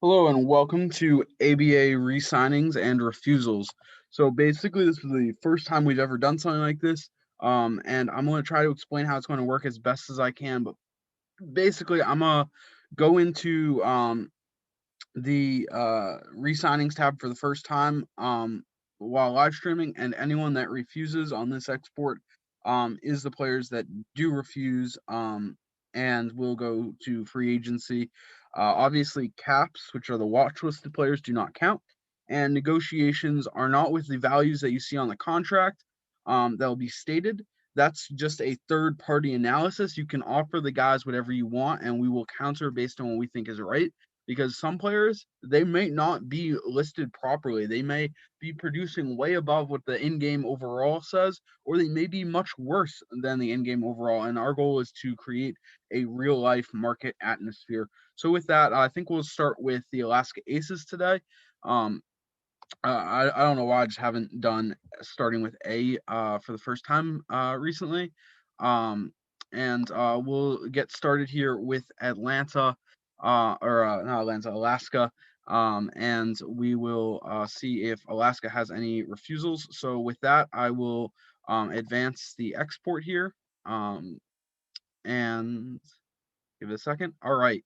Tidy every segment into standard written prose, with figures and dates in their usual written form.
Hello and welcome to ABA re-signings and refusals. So basically, this is the first time we've ever done something like this, and I'm going to try to explain how it's going to work as best as I can. But basically, I'm going to go into the re-signings tab for the first time while live streaming, and anyone that refuses on this export is the players that do refuse and will go to free agency. Obviously, caps, which are the watch listed players, do not count, and negotiations are not with the values that you see on the contract that will be stated. That's just a third party analysis. You can offer the guys whatever you want, and we will counter based on what we think is right, because some players, they may not be listed properly. They may be producing way above what the in-game overall says, or they may be much worse than the in-game overall. And our goal is to create a real-life market atmosphere. So with that, I think we'll start with the Alaska Aces today. Um, I don't know why I just haven't done starting with A for the first time recently. Um, and we'll get started here with Atlanta, not Atlanta, Alaska. And we will see if Alaska has any refusals. So with that, I will advance the export here and give it a second. All right.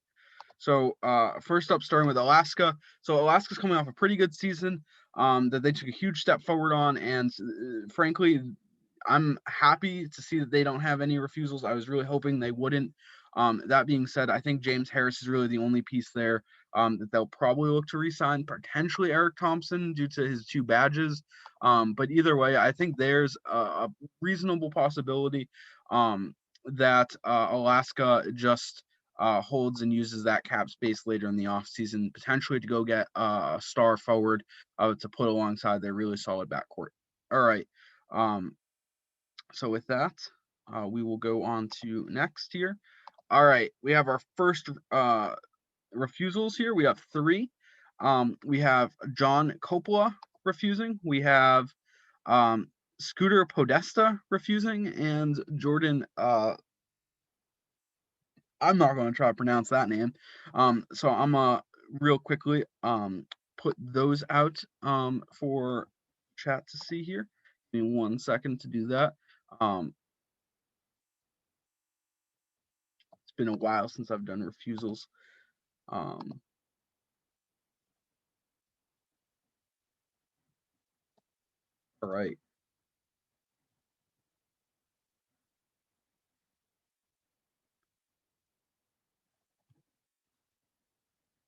So first up, starting with Alaska. So Alaska's coming off a pretty good season that they took a huge step forward on, and frankly, I'm happy to see that they don't have any refusals. I was really hoping they wouldn't. That being said, I think James Harris is really the only piece there that they'll probably look to re-sign, potentially Eric Thompson due to his two badges. But either way, I think there's a reasonable possibility that Alaska just holds and uses that cap space later in the offseason, potentially to go get a star forward to put alongside their really solid backcourt. All right. So with that, we will go on to next here. All right. We have our first refusals here. We have three. We have John Coppola refusing. We have Scooter Podesta refusing, and Jordan I'm not going to try to pronounce that name. So I'm real quickly put those out for chat to see here. Give me 1 second to do that. It's been a while since I've done refusals. All right.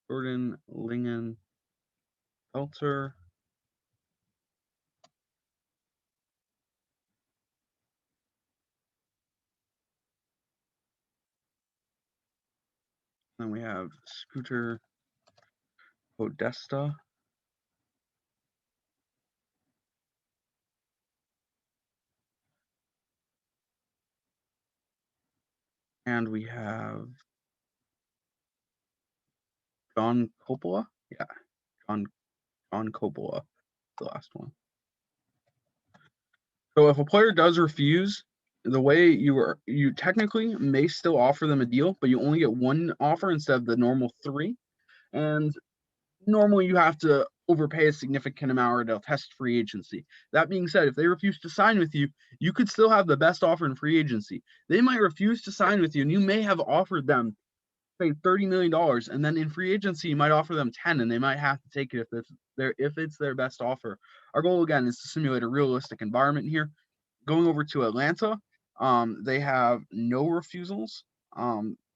Jordan Lingen Pelter. Then we have Scooter Podesta. And we have John Coppola. Yeah, John Coppola, the last one. So if a player does refuse, the way you technically may still offer them a deal, but you only get one offer instead of the normal three. And normally you have to overpay a significant amount or they'll test free agency. That being said, if they refuse to sign with you, you could still have the best offer in free agency. They might refuse to sign with you, and you may have offered them, say, $30 million, and then in free agency you might offer them 10, and they might have to take it if it's their best offer. Our goal again is to simulate a realistic environment here. Going over to Atlanta, they have no refusals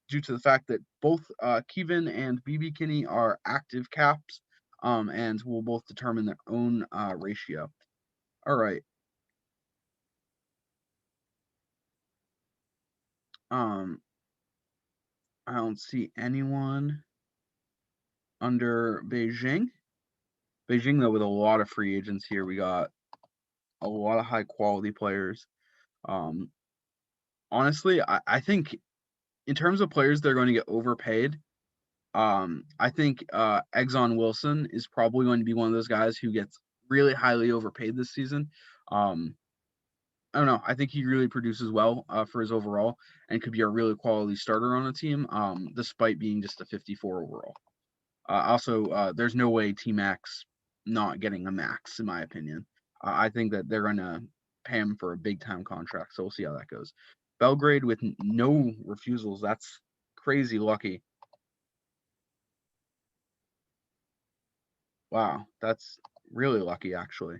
due to the fact that both Kevin and BB Kinney are active caps and will both determine their own ratio. All right. I don't see anyone under Beijing. Beijing, though, with a lot of free agents here. We got a lot of high quality players. Um, honestly, I think in terms of players that are going to get overpaid, I think Exxon Wilson is probably going to be one of those guys who gets really highly overpaid this season. I don't know. I think he really produces well for his overall and could be a really quality starter on a team, despite being just a 54 overall. Also, there's no way T-Max not getting a max, in my opinion. I think that they're gonna pay him for a big time contract, so we'll see how that goes. Belgrade with no refusals. That's crazy lucky. Wow, that's really lucky, actually.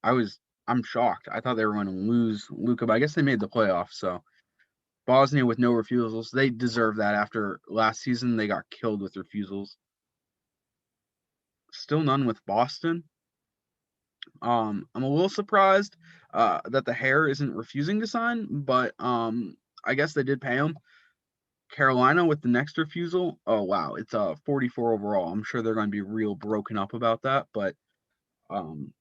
I'm shocked. I thought they were going to lose Luka, but I guess they made the playoffs. So Bosnia with no refusals. They deserve that after last season. They got killed with refusals. Still none with Boston. I'm a little surprised that the hair isn't refusing to sign, but I guess they did pay him. Carolina with the next refusal. Oh wow, it's 44 overall. I'm sure they're going to be real broken up about that, but um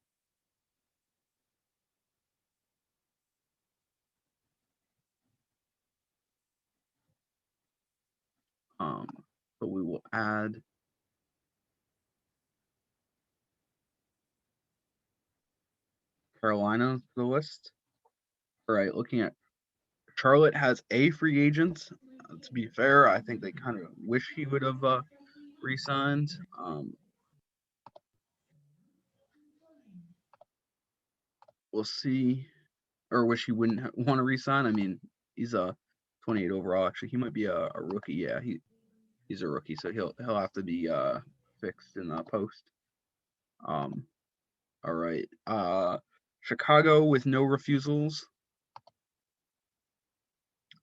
um so we will add Carolina to the list. All right, looking at Charlotte has a free agent. To be fair, I think they kind of wish he would have re-signed. We'll see, or wish he wouldn't want to re-sign. I mean, he's a 28 overall. Actually, he might be a rookie. Yeah, he's a rookie, so he'll have to be fixed in the post. All right. Chicago with no refusals.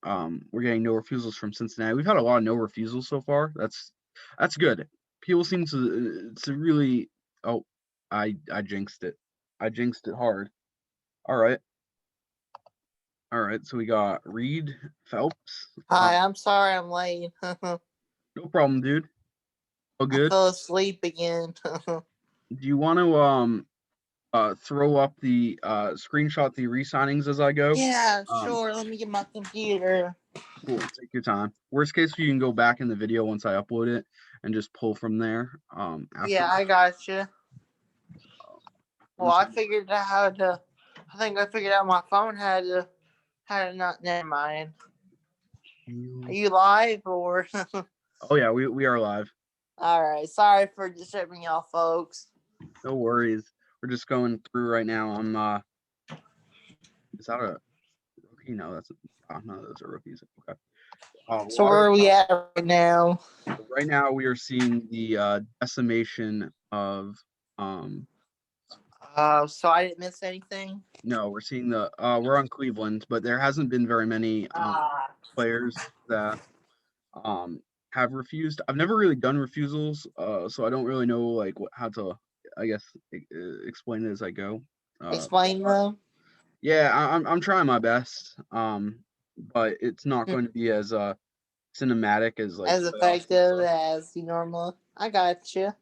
We're getting no refusals from Cincinnati. We've had a lot of no refusals so far. That's good. People seem to really. Oh, I jinxed it. I jinxed it hard. All right. All right. So we got Reed Phelps. Hi, I'm sorry I'm late. No problem, dude. All I good. fell asleep again. Do you want to throw up the screenshot the re-signings as I go? Yeah, Um, sure. Let me get my computer. Cool. Take your time. Worst case, you can go back in the video once I upload it and just pull from there. After. Yeah, I got you. I'm Well, just I figured out how to. I think I figured out my phone had to not. Never mind. Are gonna, you live or? oh yeah, we are live. All right. Sorry for disturbing y'all, folks. No worries. We're just going through right now. Is that a rookie? No, that's none of those are rookies. Okay. So where Water. are we at right now? Right now we are seeing the decimation of So I didn't miss anything. no, we're seeing the we're on Cleveland, but there hasn't been very many Ah. players that um have refused. I've never really done refusals, so I don't really know like how to, I guess, explain it as I go. Explain them. Yeah, I'm trying my best, but it's not going to be as cinematic as like As playoffs and effective stuff. as the normal. I got you.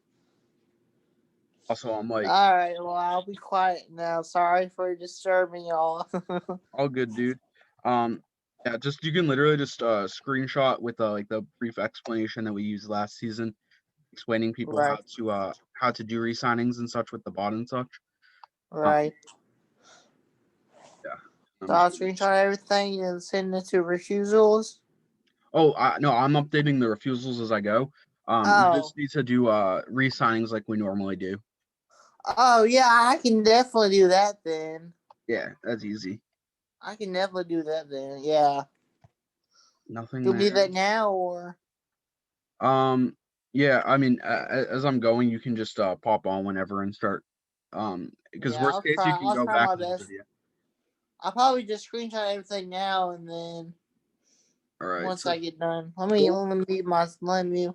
Also, I'm like, All right, well, I'll be quiet now. Sorry for disturbing y'all. all good, dude. Um, yeah, just you can literally just screenshot with like the brief explanation that we used last season, explaining people Right, how to do re-signings and such with the bot and such. Um, right. yeah, So I'm I'll just screenshot everything and send it to refusals. Oh, no, I'm updating the refusals as I go. We Oh, just need to do re-signings like we normally do. oh yeah, I can definitely do that then. Yeah, that's easy. I can definitely do that then. Yeah. Nothing Do we do there. that now or? Yeah, I mean, as I'm going, you can just pop on whenever and start. Because Yeah, worst I'll case, you try. can I'll go try back my in the best. video. I'll probably just screenshot everything now and then All right, once so I get done. Let me.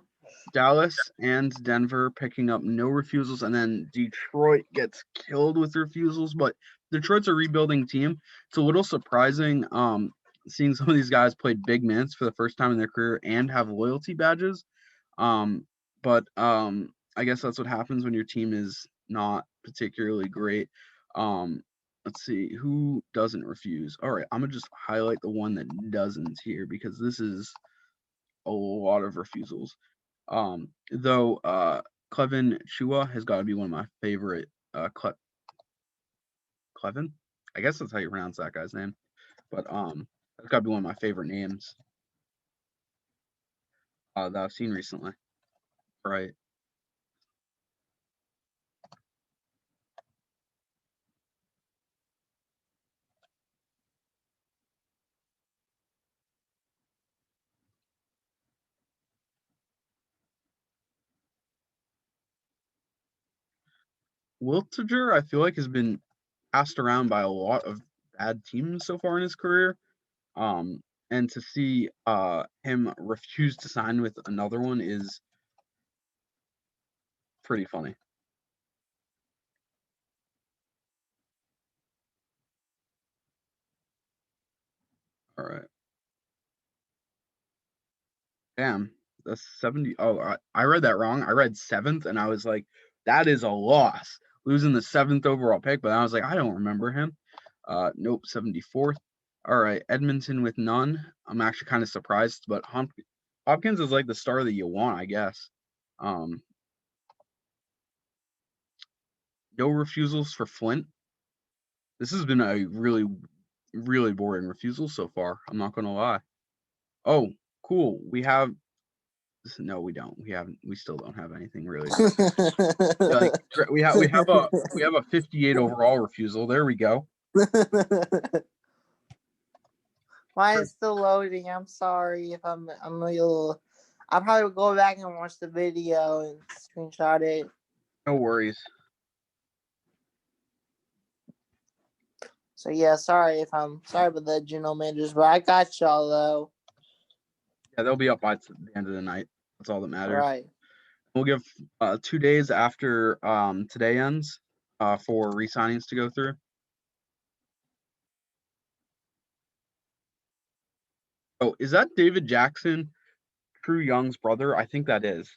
Dallas and Denver picking up no refusals, and then Detroit gets killed with refusals. But Detroit's a rebuilding team. It's a little surprising seeing some of these guys play big minutes for the first time in their career and have loyalty badges. But I guess that's what happens when your team is not particularly great. Let's see who doesn't refuse. All right, I'm gonna just highlight the one that doesn't here because this is a lot of refusals. Though Clevin Chua has got to be one of my favorite. Clevin, I guess that's how you pronounce that guy's name. But that's got to be one of my favorite names that I've seen recently. Right. Wiltshire, I feel like, has been passed around by a lot of bad teams so far in his career. Um, and to see him refuse to sign with another one is pretty funny. All right. Damn. That's 70. Oh, I read that wrong. I read seventh, and I was like, that is a loss. Losing the seventh overall pick, but I was like, I don't remember him. Nope, 74th. All right, Edmonton with none. I'm actually kind of surprised, but Hopkins is like the star that you want, I guess. Um, no refusals for Flint. This has been a really, really boring refusal so far. I'm not gonna lie. Oh, cool. We have no, we don't. We haven't. We still don't have anything really. Like we have a 58 overall refusal. There we go. Why is still loading? I'm sorry if I'm a little. I'll probably go back and watch the video and screenshot it. No worries. So yeah, sorry about the general managers, but I got y'all though. Yeah, they'll be up by the end of the night. That's all that matters. Right. We'll give 2 days after today ends for re-signings to go through. Oh, is that David Jackson, True Young's brother? I think that is.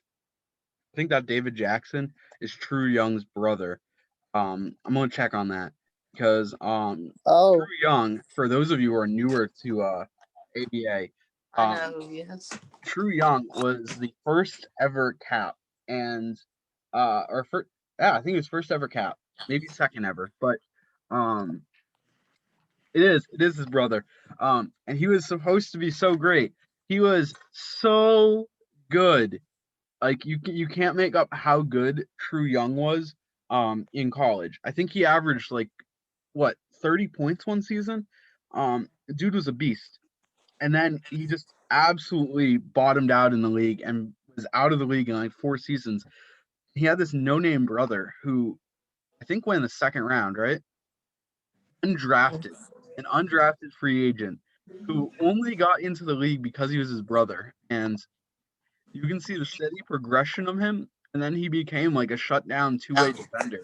I think that David Jackson is True Young's brother. I'm gonna check on that because Oh, True Young, for those of you who are newer to ABA, I know who he is. True Young was the first ever cap, and or first, yeah, I think it was first ever cap, maybe second ever, but um, it is his brother. And he was supposed to be so great. He was so good. Like you can't make up how good True Young was in college. I think he averaged like what 30 points one season. Dude was a beast. And then he just absolutely bottomed out in the league and was out of the league in like 4 seasons. He had this no-name brother who I think went in the second round, right? Undrafted, an undrafted free agent who only got into the league because he was his brother. And you can see the steady progression of him, and then he became like a shutdown two-way defender.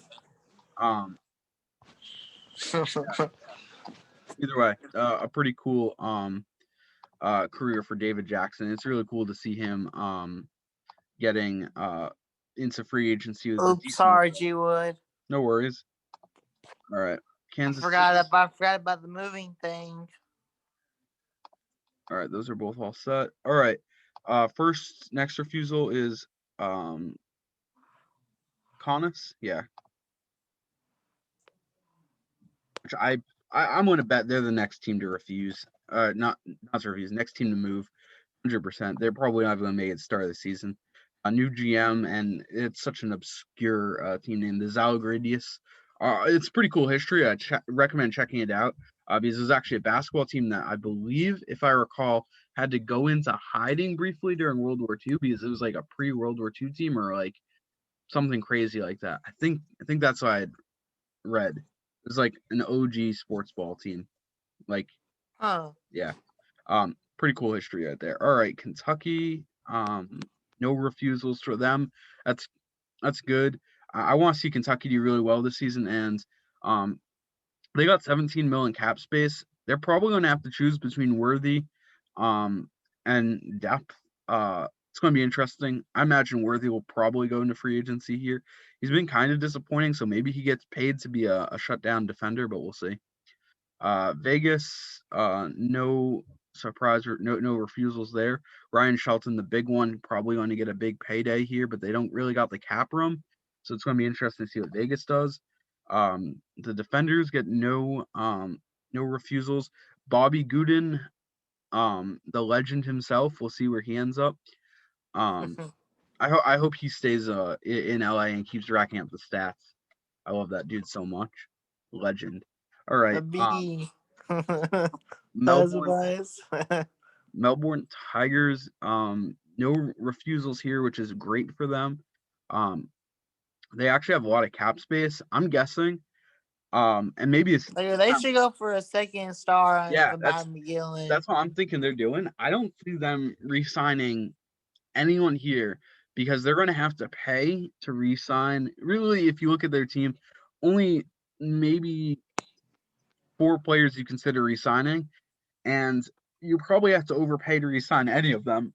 Um, yeah, either way, a pretty cool career for David Jackson. It's really cool to see him getting into free agency with a Oops, decent. sorry, G Wood. No worries. All right, I Kansas forgot City. about the moving thing. All right, those are both all set. All right, next refusal is Connus. Yeah, which I'm going to bet they're the next team to refuse. Not to refuse. Next team to move. 100%. They're probably not going to make it start of the season. A new GM, and it's such an obscure team name, the Zalgiris. It's pretty cool history. I recommend checking it out because it was actually a basketball team that I believe, if I recall, had to go into hiding briefly during World War II because it was like a pre-World War II team or like something crazy like that. I think that's what I had read. It was like an OG sports ball team. Like, Huh. yeah. Pretty cool history right there. All right, Kentucky. No refusals for them. That's good. I want to see Kentucky do really well this season, and um, they got 17 million cap space. They're probably going to have to choose between Worthy, and depth. It's going to be interesting. I imagine Worthy will probably go into free agency here. He's been kind of disappointing, so maybe he gets paid to be a shutdown defender, but we'll see. Vegas, no surprise or no refusals there. Ryan Shelton, the big one, probably going to get a big payday here, but they don't really got the cap room, so it's going to be interesting to see what Vegas does. The defenders get no refusals. Bobby Gooden, the legend himself, we'll see where he ends up. Um, I hope he stays in LA and keeps racking up the stats. I love that dude so much. Legend. All The right. B. Melbourne Husbands. Melbourne Tigers. No refusals here, which is great for them. Um, they actually have a lot of cap space. I'm guessing. And maybe it's They should go for a second star on yeah. the Bobby McGillen. That's what I'm thinking they're doing. I don't see them re-signing anyone here because they're going to have to pay to re-sign. Really, if you look at their team, only maybe 4 players you consider re-signing, and you probably have to overpay to re-sign any of them.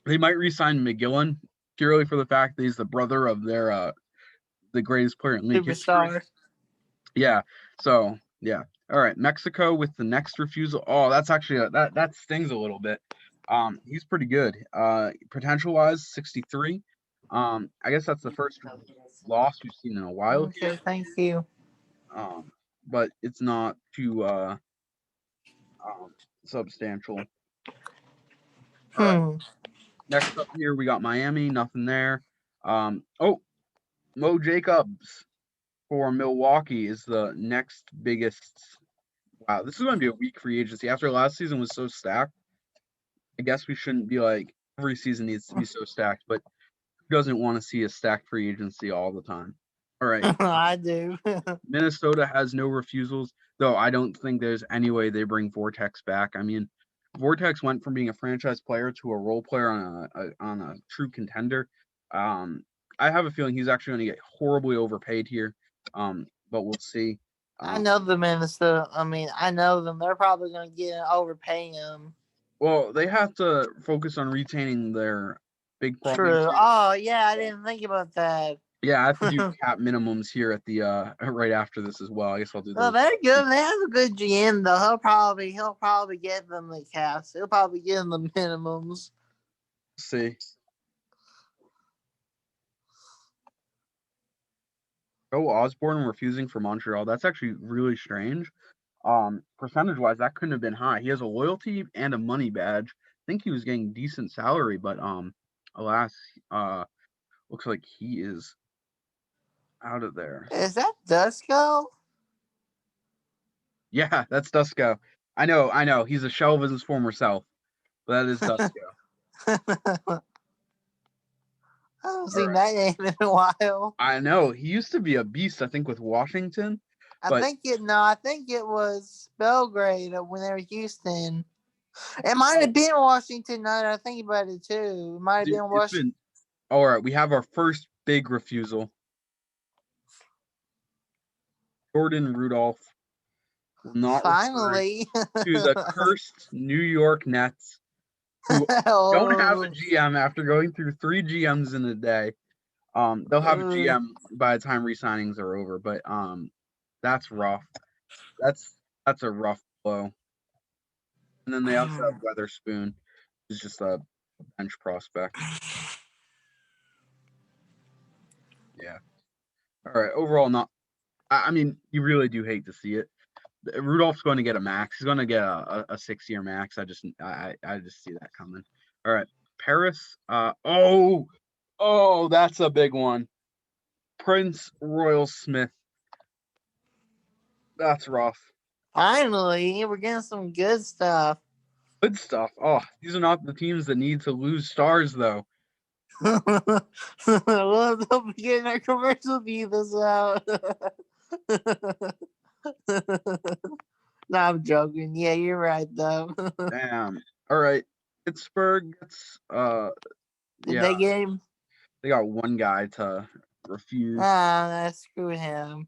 They might re-sign McGillen purely for the fact that he's the brother of their the greatest player in league history. Superstar. Yeah. So yeah. All right. Mexico with the next refusal. Oh, that's actually that stings a little bit. He's pretty good. Potential wise, 63. I guess that's the first loss we've seen in a while Okay, here. thank you. But it's not too substantial. All right. Hmm. Next up here we got Miami. Nothing there. Oh, Mo Jacobs for Milwaukee is the next biggest. Wow, this is going to be a weak free agency. After last season was so stacked, I guess we shouldn't be like every season needs to be so stacked, but who doesn't want to see a stacked free agency all the time? All right. I do. Minnesota has no refusals, though I don't think there's any way they bring Vortex back. I mean, Vortex went from being a franchise player to a role player on a true contender. I have a feeling he's actually going to get horribly overpaid here, but we'll see. I Um, know the Minnesota. I mean, I know them. They're probably going to get overpaying them. well, they have to focus on retaining their big problem True. too. Oh yeah, I didn't think about that. Yeah, I have to do cap minimums here at the right after this as well. I guess I'll do Well, those. they're good. They have a good GM though. He'll probably get them the caps. He'll probably give them the minimums. See. Oh, Osborne refusing for Montreal. That's actually really strange. Percentage wise, that couldn't have been high. He has a loyalty and a money badge. I think he was getting decent salary, but alas, looks like he is out of there. Is that Dusko? Yeah, that's Dusko. I know. He's a shell of his former self, but that is Dusko. I haven't All seen right. that name in a while. I know. He used to be a beast, I think, with Washington, I but think it. No, I think it was Belgrade when they were Houston. It might have been Washington. Now that I think about it too, it might have dude, been it's Washington. been all right. We have our first big refusal. Jordan Rudolph will not return Finally. to the cursed New York Nets, who don't have a Oh, GM after going through 3 GMs in a day. They'll have a GM by the time re-signings are over, but that's rough. That's that's a rough blow. And then they also have Weatherspoon, who's just a bench prospect. Yeah. All right. Overall, not. I mean, you really do hate to see it. Rudolph's going to get a max. He's going to get a 6-year max. I just see that coming. All right, Paris. Oh, that's a big one. Prince Royal Smith. That's rough. finally, we're getting some good stuff. Good stuff. Oh, these are not the teams that need to lose stars though. Well, they'll be getting our commercial view this out. No, I'm joking. Yeah, you're right though. Damn. All right, Pittsburgh gets Did yeah, they get him? they got one guy to refuse. Ah, screw him.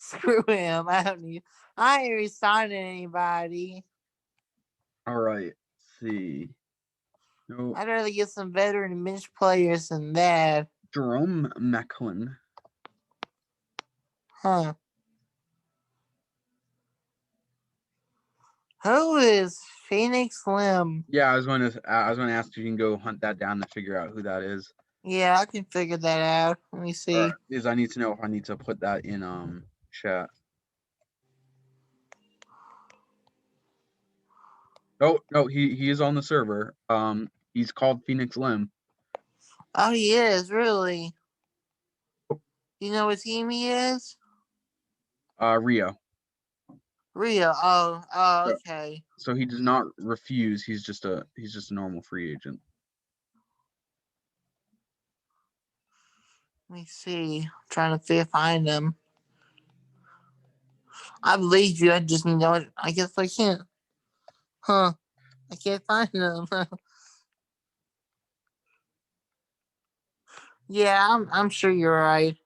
Screw him. I ain't resigning anybody. All right, let's see. No, I'd rather get some veteran bench players than that. Jerome Macklin. Huh. Who is Phoenix Lim? Yeah, I was going to ask if you can go hunt that down and figure out who that is. Yeah, I can figure that out. Let me All right, see. because I need to know if I need to put that in chat. Oh no, he is on the server. He's called Phoenix Lim. Oh, he is, really? You know what team he is? Rio. Rio. Oh, So, okay. so he does not refuse. He's just a normal free agent. Let me see. I'm trying to find him. I believe you. I just know it. I guess I can't. Huh. I can't find him. Yeah, I'm sure you're right.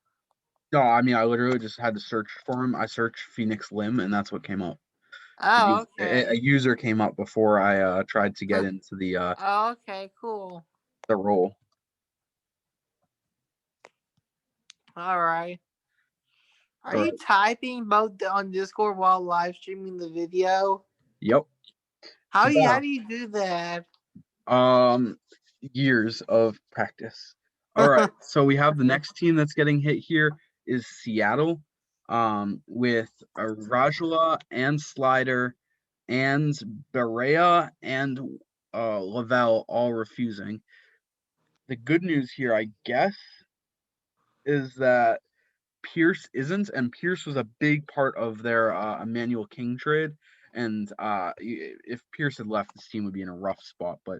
No, I mean I literally just had to search for him. I searched Phoenix Lim, and that's what came up. Oh, A okay. user came up before I tried to get into Oh, okay, cool. the role. All right. Are All you right. typing both on Discord while live streaming the video? Yep. How Yeah. do you do that? Years of practice. All right. So we have the next team that's getting hit here is Seattle, with Rajula and Slider and Berea and Lavelle all refusing. The good news here, I guess, is that Pierce isn't, and Pierce was a big part of their Emmanuel King trade. And if Pierce had left, this team would be in a rough spot. But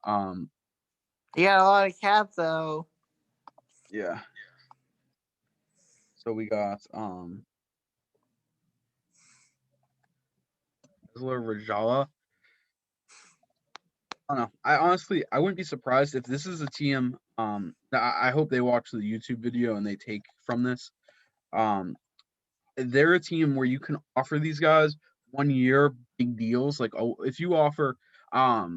You got a lot of cats though. yeah. So we got Rajala. I don't know. I wouldn't be surprised if this is a team. I hope they watch the YouTube video and they take from this. They're a team where you can offer these guys 1 year big deals. Like, oh, if you offer, uh,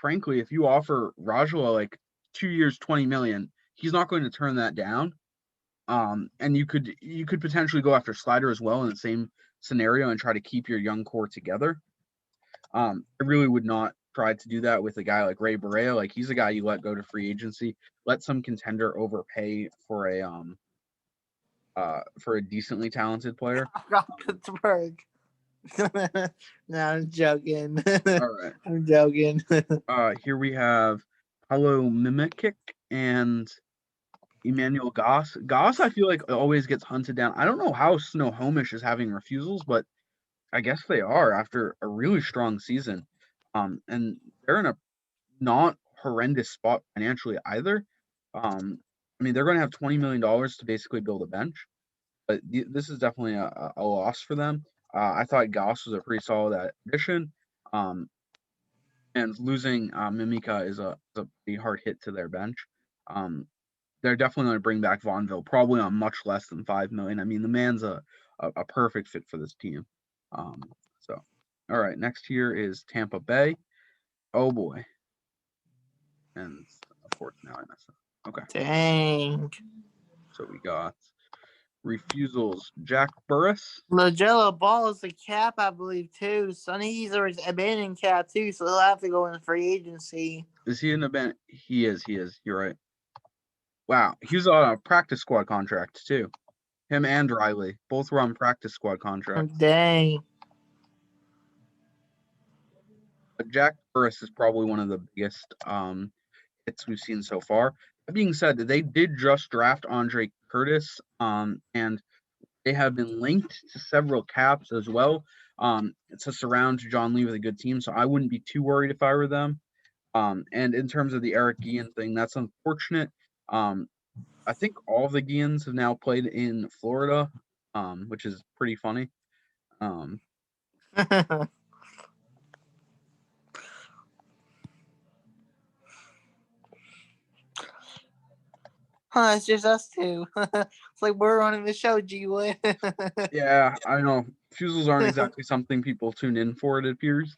frankly, if you offer Rajala like 2 years, 20 million, he's not going to turn that down. And you could potentially go after Slider as well in the same scenario and try to keep your young core together. I really would not try to do that with a guy like Ray Barea. Like, he's a guy you let go to free agency. Let some contender overpay for a decently talented player. Got Pittsburgh. No, I'm joking. All right. I'm joking. Here we have Paulo Mimikic and Emmanuel Goss. Goss, I feel like always gets hunted down. I don't know how Snohomish is having refusals, but I guess they are after a really strong season. And they're in a not horrendous spot financially either. I mean, they're going to have $20 million to basically build a bench, but this is definitely a loss for them. I thought Goss was a pretty solid addition. And losing Mimica is a pretty hard hit to their bench. Um, they're definitely going to bring back Vaughnville, probably on much less than 5 million. I mean, the man's a perfect fit for this team. Um, so, all right, next here is Tampa Bay. Oh boy, and of course now I messed up. Okay, Dang. so we got refusals. Jack Burris. LaJella Ball is the cap, I believe, too. Sonny's or his abandoned cap, too, so they'll have to go in free agency. Is he in the band? He is. He is. You're right. Wow, he was on a practice squad contract too. Him and Riley both were on practice squad contracts. Dang. But Jack Burris is probably one of the biggest hits we've seen so far. That being said, they did just draft Andre Curtis, and they have been linked to several caps as well, to surround John Lee with a good team. So I wouldn't be too worried if I were them. And in terms of the Eric Guillen thing, that's unfortunate. I think all of the Guillens have now played in Florida, which is pretty funny. Um, It's just us two. It's like we're running the show, G-Wood. yeah, I know fusels aren't exactly something people tune in for, it appears.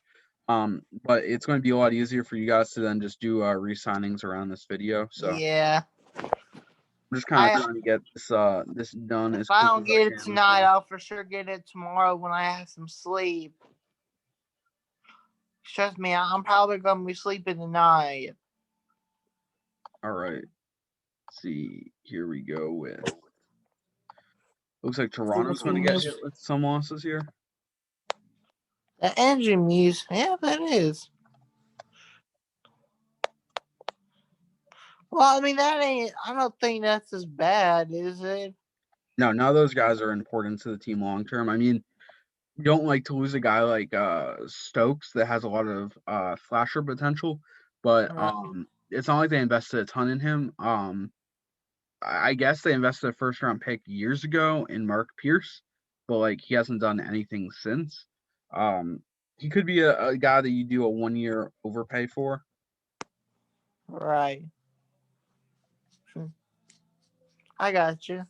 But it's going to be a lot easier for you guys to then just do re-signings around this video. So Yeah. I'm just kind of trying to get this done If as I quick don't as I get it can. tonight, I'll for sure get it tomorrow when I have some sleep. Trust me, I'm probably gonna be sleeping tonight. All right. Let's see. Here we go with. Looks like Toronto's going to get hit with some losses here. The engine music, yeah, that is. Well, I mean that ain't. I don't think that's as bad, is it? No, none of those guys are important to the team long term. I mean, you don't like to lose a guy like Stokes that has a lot of flasher potential, but Right. it's not like they invested a ton in him. I guess they invested a first round pick years ago in Mark Pierce, but like he hasn't done anything since. Um, he could be a guy that you do a 1 year overpay for. Right. I got you.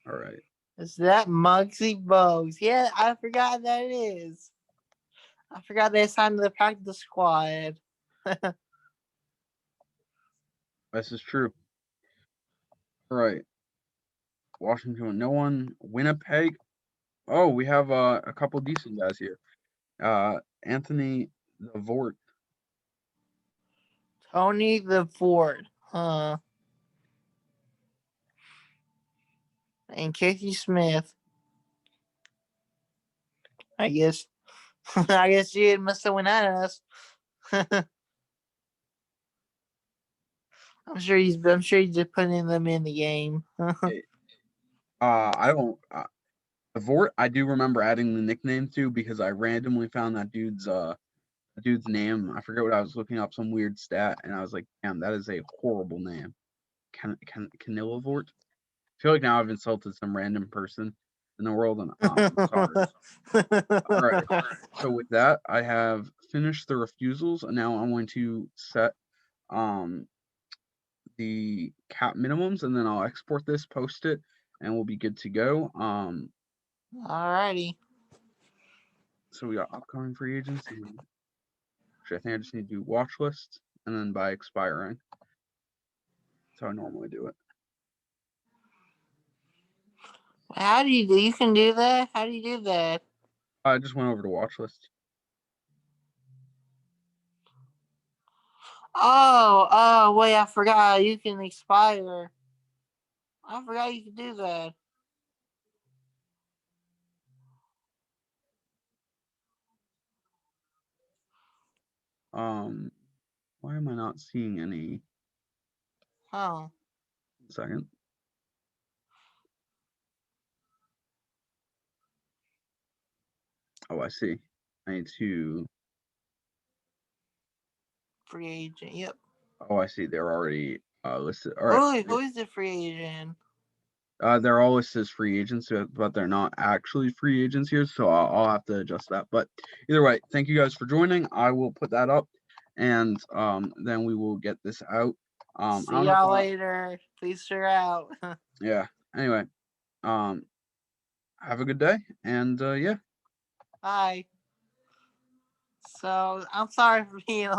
All right. Is that Muggsy Bogues? Yeah, I forgot that it is. I forgot they signed to the practice squad. This is true. All right. Washington, no one. Winnipeg. Oh, we have a couple decent guys here. Anthony the Vort. Tony the Ford. And Casey Smith. I guess. I guess you must have went at us. I'm sure he's just putting them in the game. I don't. The Vort. I do remember adding the nickname to because I randomly found that dude's name. I forget what I was looking up, some weird stat, and I was like, damn, that is a horrible name. Canillavort? I feel like now I've insulted some random person in the world, and I'm sorry. All right. So with that, I have finished the refusals, and now I'm going to set um the cap minimums, and then I'll export this, post it, and we'll be good to go. Alrighty. So we got upcoming free agents, and actually, I think I just need to do watch list, and then by expiring. That's how I normally do it. How do you do? You can do that. How do you do that? I just went over to watch list. Wait, I forgot. You can expire. I forgot you could do that. Why am I not seeing any? Huh. Second. Oh, I see. I need to. Free agent. Yep. Oh, I see. They're already listed. All right. Who is the free agent? They're all listed as free agents, but they're not actually free agents here, so I'll have to adjust that. But either way, thank you guys for joining. I will put that up, and then we will get this out. I See don't know if y'all later. Please share out. yeah. Anyway, um, have a good day, and yeah. Hi. So I'm sorry for being